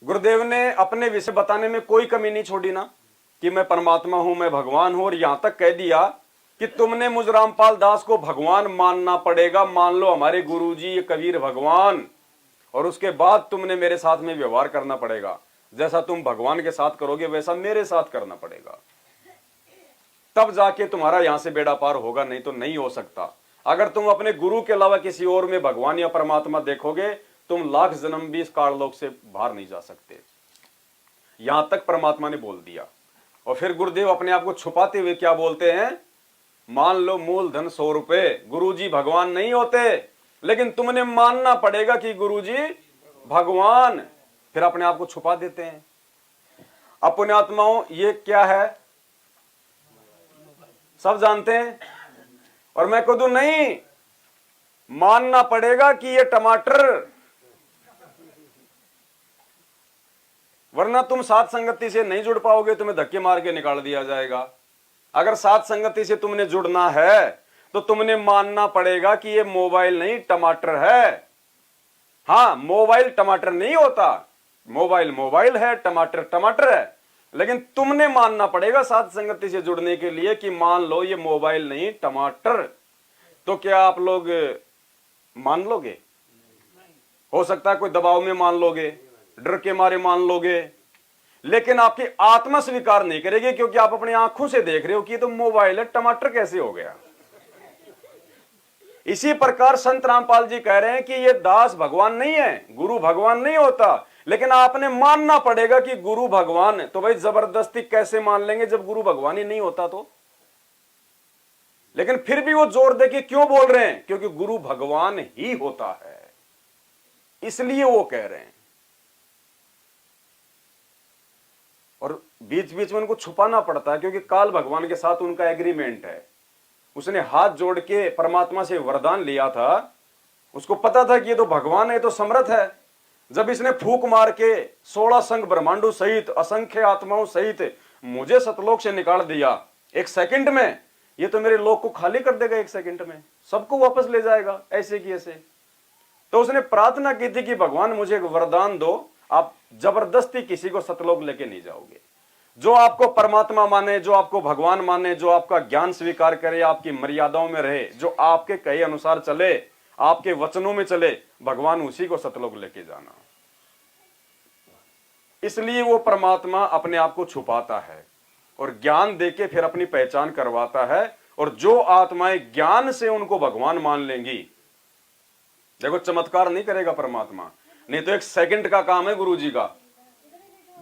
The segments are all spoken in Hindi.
गुरुदेव ने अपने विषय बताने में कोई कमी नहीं छोड़ी ना, कि मैं परमात्मा हूं, मैं भगवान हूं, और यहां तक कह दिया कि तुमने मुझ रामपाल दास को भगवान मानना पड़ेगा। मान लो हमारे गुरुजी ये कबीर भगवान, और उसके बाद तुमने मेरे साथ में व्यवहार करना पड़ेगा। जैसा तुम भगवान के साथ करोगे वैसा मेरे साथ करना पड़ेगा, तब जाके तुम्हारा यहां से बेड़ा पार होगा, नहीं तो नहीं हो सकता। अगर तुम अपने गुरु के अलावा किसी और में भगवान या परमात्मा देखोगे, तुम लाख जन्म भी इस काललोक से बाहर नहीं जा सकते। यहां तक परमात्मा ने बोल दिया। और फिर गुरुदेव अपने आप को छुपाते हुए क्या बोलते हैं, मान लो मूलधन 100 रुपए, गुरुजी भगवान नहीं होते, लेकिन तुमने मानना पड़ेगा कि गुरुजी भगवान। फिर अपने आप को छुपा देते हैं। अपने आत्माओं, ये क्या है सब जानते हैं, और मैं कह दूं नहीं, मानना पड़ेगा कि ये टमाटर, वरना तुम साथ संगति से नहीं जुड़ पाओगे, तुम्हें धक्के मार के निकाल दिया जाएगा। अगर साथ संगति से तुमने जुड़ना है तो तुमने मानना पड़ेगा कि ये मोबाइल नहीं टमाटर है। हां, मोबाइल टमाटर नहीं होता, मोबाइल मोबाइल है, टमाटर टमाटर है, लेकिन तुमने मानना पड़ेगा साथ संगति से जुड़ने के लिए कि मान लो ये मोबाइल नहीं टमाटर। तो क्या आप लोग मान लोगे? हो सकता है कोई दबाव में मान लोगे, डर के मारे मान लोगे, लेकिन आपकी आत्मा स्वीकार नहीं करेगी, क्योंकि आप अपनी आंखों से देख रहे हो कि ये तो मोबाइल है, टमाटर कैसे हो गया। इसी प्रकार संत रामपाल जी कह रहे हैं कि ये दास भगवान नहीं है, गुरु भगवान नहीं होता, लेकिन आपने मानना पड़ेगा कि गुरु भगवान है। तो भाई जबरदस्ती कैसे मान लेंगे जब गुरु भगवान ही नहीं होता तो? लेकिन फिर भी वो जोर देके क्यों बोल रहे हैं, क्योंकि गुरु भगवान ही होता है, इसलिए वो कह रहे हैं। और बीच बीच में उनको छुपाना पड़ता है, क्योंकि काल भगवान के साथ उनका एग्रीमेंट है। उसने हाथ जोड़ के परमात्मा से वरदान लिया था, उसको पता था कि ये तो भगवान है, तो समर्थ है। जब इसने फूंक मार के 16 संघ ब्रह्मांडों सहित असंख्य आत्माओं सहित मुझे सतलोक से निकाल दिया 1 सेकंड में, ये तो मेरे लोक को खाली कर देगा 1 सेकंड में, सबको वापस ले जाएगा ऐसे की ऐसे। तो उसने प्रार्थना की थी कि भगवान मुझे एक वरदान दो, आप जबरदस्ती किसी को सतलोक लेके नहीं जाओगे। जो आपको परमात्मा माने, जो आपको भगवान माने, जो आपका ज्ञान स्वीकार करे, आपकी मर्यादाओं में रहे, जो आपके कहे अनुसार चले, आपके वचनों में चले, भगवान उसी को सतलोक लेके जाना। इसलिए वो परमात्मा अपने आप को छुपाता है और ज्ञान देके फिर अपनी पहचान करवाता है। और जो आत्माएं ज्ञान से उनको भगवान मान लेंगी, देखो चमत्कार नहीं करेगा परमात्मा, नहीं तो 1 सेकंड का काम है गुरुजी का,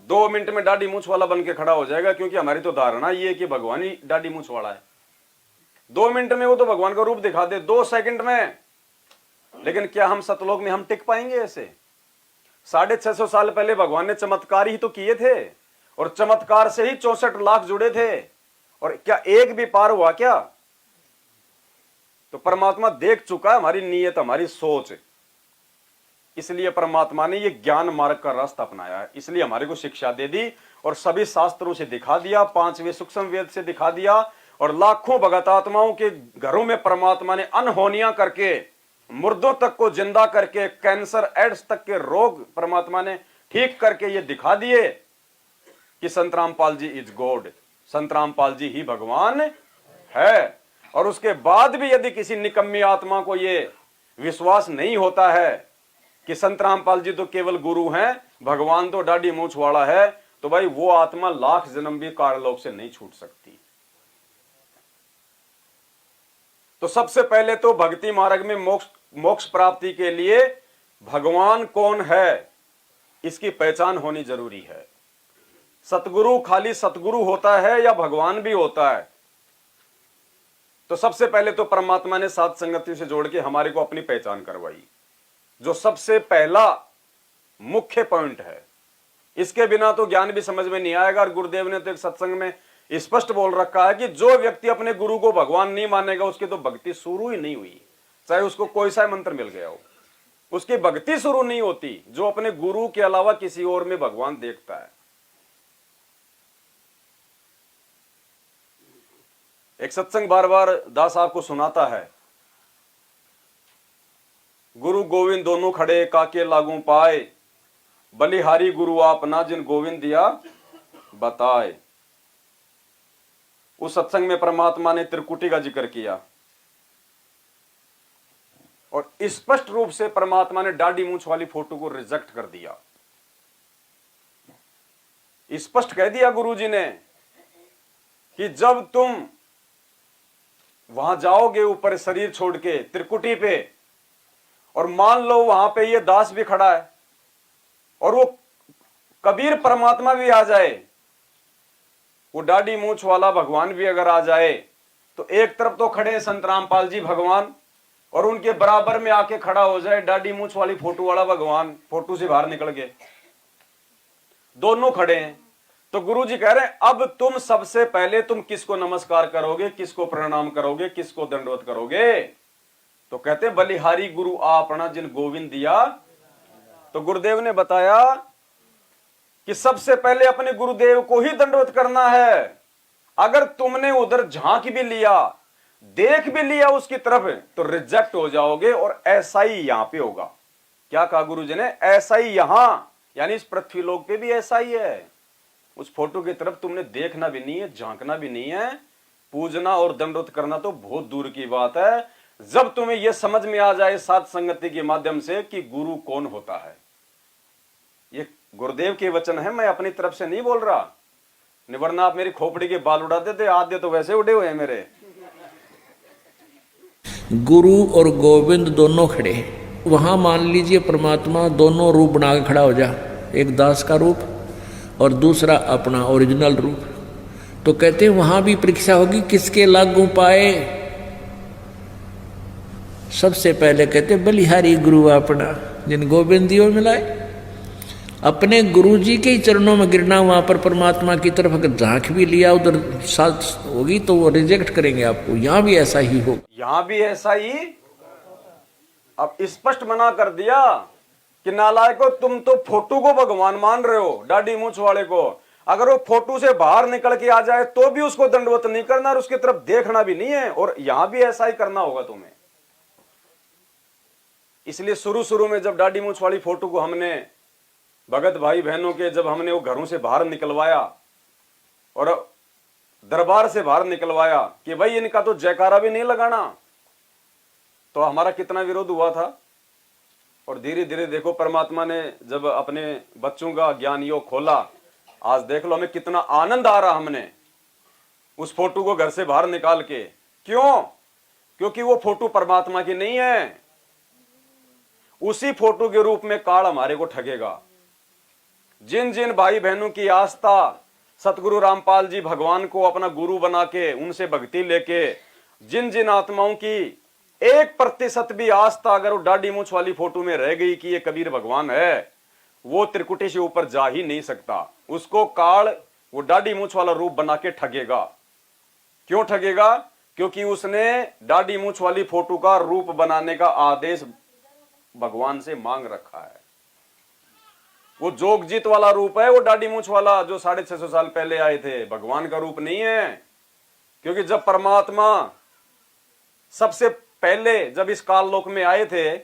2 मिनट में दाढ़ी मूंछ वाला बन के खड़ा हो जाएगा, क्योंकि हमारी तो धारणा ये है कि भगवान ही दाढ़ी मूंछ वाला है। 2 मिनट में वो तो भगवान का रूप दिखा दे, 2 सेकंड में। लेकिन क्या हम सतलोक में हम टिक पाएंगे ऐसे? 650 साल पहले भगवान ने चमत्कार ही तो किए थे, और चमत्कार से ही 64 लाख जुड़े थे, और क्या एक भी पार हुआ क्या? तो परमात्मा देख चुका है हमारी नीयत, हमारी सोच, इसलिए परमात्मा ने ये ज्ञान मार्ग का रास्ता अपनाया है। इसलिए हमारे को शिक्षा दे दी और सभी शास्त्रों से दिखा दिया, 5वें सूक्ष्म वेद से दिखा दिया, और लाखों भगत आत्माओं के घरों में परमात्मा ने अनहोनियां करके, मुर्दों तक को जिंदा करके, कैंसर एड्स तक के रोग परमात्मा ने ठीक करके ये दिखा दिए कि संत रामपाल जी इज गॉड, संत रामपाल जी ही भगवान है। और उसके बाद भी यदि किसी निकम्मी आत्मा को ये विश्वास नहीं होता है कि संत रामपाल जी तो केवल गुरु हैं, भगवान तो दाढ़ी मूंछ वाला है, तो भाई वो आत्मा लाख जन्म भी काललोक से नहीं छूट सकती। तो सबसे पहले तो भक्ति मार्ग में मोक्ष प्राप्ति के लिए भगवान कौन है, इसकी पहचान होनी जरूरी है। सतगुरु खाली सतगुरु होता है या भगवान भी होता है? तो सबसे पहले तो परमात्मा ने साथ संगति से जोड़ के हमारे को अपनी पहचान करवाई, जो सबसे पहला मुख्य पॉइंट है। इसके बिना तो ज्ञान भी समझ में नहीं आएगा। और गुरुदेव ने तो एक सत्संग में स्पष्ट बोल रखा है कि जो व्यक्ति अपने गुरु को भगवान नहीं मानेगा, उसकी तो भक्ति शुरू ही नहीं हुई, चाहे उसको कोई सा मंत्र मिल गया हो, उसकी भक्ति शुरू नहीं होती। जो अपने गुरु के अलावा किसी और में भगवान देखता है। एक सत्संग बार बार दास आपको सुनाता है, गुरु गोविंद दोनों खड़े काके लागू पाए, बलिहारी गुरु आपना जिन गोविंद दिया बताए। उस सत्संग में परमात्मा ने त्रिकुटी का जिक्र किया और स्पष्ट रूप से परमात्मा ने दाढ़ी मूंछ वाली फोटो को रिजेक्ट कर दिया। स्पष्ट कह दिया गुरुजी ने कि जब तुम वहां जाओगे ऊपर शरीर छोड़ के त्रिकुटी पे, और मान लो वहां पे ये दास भी खड़ा है और वो कबीर परमात्मा भी आ जाए, वो दाढ़ी मूंछ वाला भगवान भी अगर आ जाए, तो एक तरफ तो खड़े हैं संत रामपाल जी भगवान, और उनके बराबर में आके खड़ा हो जाए दाढ़ी मूंछ वाली फोटो वाला भगवान, फोटो से बाहर निकल गए, दोनों खड़े हैं। तो गुरु जी कह रहे हैं अब तुम सबसे पहले तुम किसको नमस्कार करोगे, किसको प्रणाम करोगे, किसको दंडवत करोगे? तो कहते बलिहारी गुरु आपना जिन गोविंद दिया। तो गुरुदेव ने बताया कि सबसे पहले अपने गुरुदेव को ही दंडवत करना है। अगर तुमने उधर झांक भी लिया, देख भी लिया उसकी तरफ, तो रिजेक्ट हो जाओगे। और ऐसा ही यहां पे होगा। क्या कहा गुरु जी ने? ऐसा ही यहां, यानी इस पृथ्वी लोक पे भी ऐसा ही है। उस फोटो की तरफ तुमने देखना भी नहीं है, झांकना भी नहीं है, पूजना और दंडवत करना तो बहुत दूर की बात है। जब तुम्हें यह समझ में आ जाए साध संगति के माध्यम से कि गुरु कौन होता है, ये गुरुदेव के वचन है, मैं अपनी तरफ से नहीं बोल रहा। वरना आप मेरी खोपड़ी के बाल उड़ा देते, आधे तो वैसे उड़े हुए हैं मेरे। गुरु और गोविंद दोनों खड़े हैं। वहां मान लीजिए परमात्मा दोनों रूप बना के खड़ा हो जा, एक दास का रूप और दूसरा अपना ओरिजिनल रूप। तो कहते हैं वहां भी परीक्षा होगी किसके लागू पाए। सबसे पहले कहते बलिहारी गुरु अपना जिन गोविंद दियो मिलाए। अपने गुरु जी के ही चरणों में गिरना। वहां पर परमात्मा की तरफ अगर झांक भी लिया उधर साथ होगी तो वो रिजेक्ट करेंगे आपको। यहां भी ऐसा ही होगा, यहां भी ऐसा ही। अब स्पष्ट मना कर दिया कि नालायको, तुम तो फोटो को भगवान मान रहे हो, दाढ़ी मूंछ वाले को। अगर वो फोटो से बाहर निकल के आ जाए तो भी उसको दंडवत नहीं करना और उसकी तरफ देखना भी नहीं है। और यहां भी ऐसा ही करना होगा तुम्हें। इसलिए शुरू शुरू में जब दाढ़ी मूंछ वाली फोटो को हमने भगत भाई बहनों के, जब हमने वो घरों से बाहर निकलवाया और दरबार से बाहर निकलवाया कि भाई इनका तो जयकारा भी नहीं लगाना, तो हमारा कितना विरोध हुआ था। और धीरे धीरे देखो परमात्मा ने जब अपने बच्चों का ज्ञान योग खोला, आज देख लो हमें कितना आनंद आ रहा। हमने उस फोटो को घर से बाहर निकाल के, क्यों? क्योंकि वो फोटो परमात्मा की नहीं है। उसी फोटो के रूप में काल हमारे को ठगेगा। जिन जिन भाई बहनों की आस्था सतगुरु रामपाल जी भगवान को अपना गुरु बना के उनसे भक्ति लेके, जिन जिन आत्माओं की 1% भी आस्था अगर वो दाढ़ी मूंछ वाली फोटो में रह गई कि ये कबीर भगवान है, वो त्रिकुटी से ऊपर जा ही नहीं सकता। उसको काल वो दाढ़ी मूंछ वाला रूप बना के ठगेगा। क्यों ठगेगा? क्योंकि उसने दाढ़ी मूंछ वाली फोटो का रूप बनाने का आदेश भगवान से मांग रखा है। वो जोगजीत वाला रूप है, वो दाढ़ी मूंछ वाला जो 650 साल पहले आए थे, भगवान का रूप नहीं है। क्योंकि जब परमात्मा सबसे पहले जब इस काल लोक में आए थे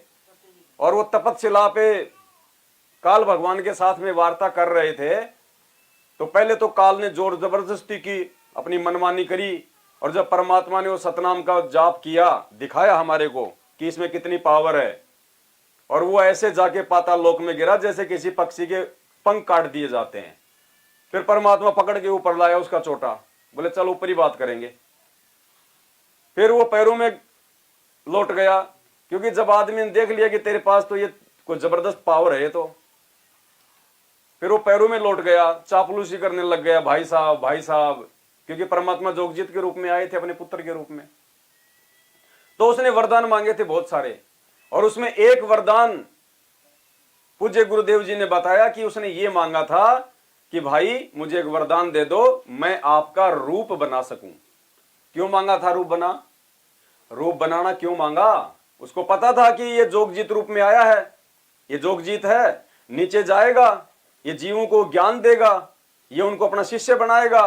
और वो तपतशिला पे काल भगवान के साथ में वार्ता कर रहे थे, तो पहले तो काल ने जोर जबरदस्ती की, अपनी मनमानी करी। और जब परमात्मा ने वो सतनाम का जाप किया, दिखाया हमारे को कि इसमें कितनी पावर है, और वो ऐसे जाके पाताल लोक में गिरा जैसे किसी पक्षी के पंख काट दिए जाते हैं। फिर परमात्मा पकड़ के ऊपर लाया उसका चोटा, बोले चल ऊपर ही बात करेंगे। फिर वो पैरों में लौट गया, क्योंकि जब आदमी ने देख लिया कि तेरे पास तो ये कोई जबरदस्त पावर है, तो फिर वो पैरों में लौट गया, चापलूसी करने लग गया, भाई साहब भाई साहब, क्योंकि परमात्मा जोगजीत के रूप में आए थे, अपने पुत्र के रूप में। तो उसने वरदान मांगे थे बहुत सारे, और उसमें एक वरदान पूज्य गुरुदेव जी ने बताया कि उसने ये मांगा था कि भाई मुझे एक वरदान दे दो, मैं आपका रूप बना सकूं। क्यों मांगा था रूप बनाना क्यों मांगा? उसको पता था कि ये जोगजीत रूप में आया है, ये जोगजीत है, नीचे जाएगा, ये जीवों को ज्ञान देगा, ये उनको अपना शिष्य बनाएगा।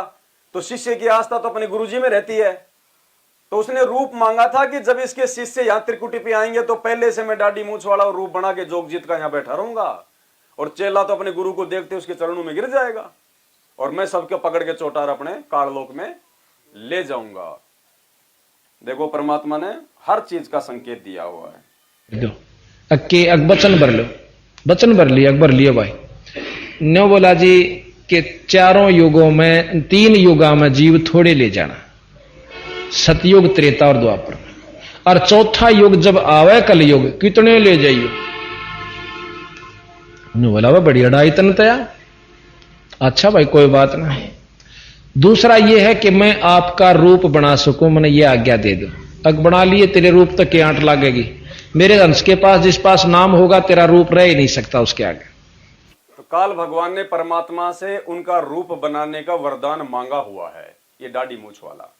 तो शिष्य की आस्था तो अपने गुरुजी में रहती है। तो उसने रूप मांगा था कि जब इसके शिष्य यहां त्रिकुटी पे आएंगे तो पहले से मैं दाढ़ी मूंछ वाला रूप बना के जोगजीत का यहां बैठा रहूंगा। और चेला तो अपने गुरु को देखते उसके चरणों में गिर जाएगा और मैं सबके पकड़ के चोटार अपने काललोक में ले जाऊंगा। देखो परमात्मा ने हर चीज का संकेत दिया हुआ है। दो अक्के वचन भर लो, वचन भर लिया, भर लिया भाई। न्यो बोला जी कि चारों युगों में, 3 युगा में जीव थोड़े ले जाना, सतयुग, त्रेता और द्वापर में, और चौथा युग जब आवे कलयुग कितने ले जाइयो। न्यो बोला वह बढ़िया ढाई तन तया। अच्छा भाई कोई बात नहीं। दूसरा यह है कि मैं आपका रूप बना सकूं, मैंने ये आज्ञा दे दो। अग बना लिए तेरे रूप तक की आंट लगेगी, मेरे अंश के पास जिस पास नाम होगा तेरा रूप रह ही नहीं सकता उसके आगे। तो काल भगवान ने परमात्मा से उनका रूप बनाने का वरदान मांगा हुआ है, ये दाढ़ी मूछ वाला।